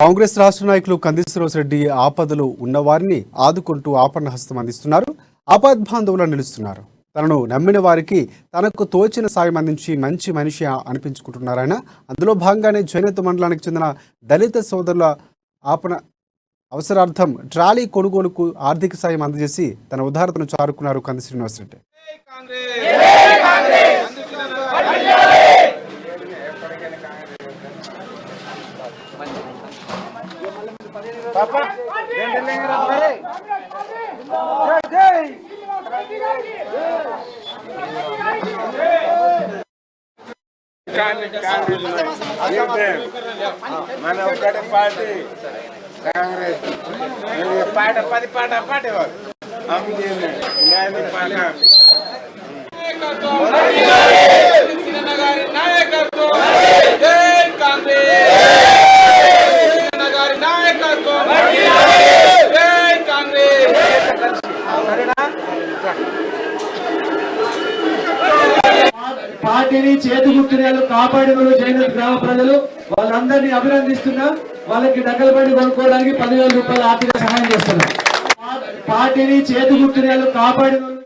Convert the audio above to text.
కాంగ్రెస్ రాష్ట్ర నాయకులు కంది శ్రీనివాస్ రెడ్డి ఆపదలు ఉన్నవారిని ఆదుకుంటూ ఆపన్న హస్తం అందిస్తున్నారు. ఆపద్బాంధవులు నిలుస్తున్నారు. తనను నమ్మిన వారికి తనకు తోచిన సాయం అందించి మంచి మనిషి అనిపించుకుంటున్నారాయన. అందులో భాగంగానే చేనేత మండలానికి చెందిన దళిత సోదరుల ఆపణ అవసరార్థం ట్రాలీ కొనుగోలుకు ఆర్థిక సాయం అందజేసి తన ఉదారతను చారుకున్నారు కంది శ్రీనివాస్ రెడ్డి. पापा మన ఒకటి పార్టీ కాంగ్రెస్ పాట పది పాట పాటేవారు పార్టీని చేతిగుర్తులు కాపాడిన చేనేత గ్రామ ప్రజలు వాళ్ళందరినీ అభినందిస్తున్నా. వాళ్ళకి డక్కల బండి కొనుక్కోవడానికి 10,000 రూపాయల ఆర్థిక సహాయం చేస్తున్నారు. పార్టీని చేతిగుర్తులు కాపాడిన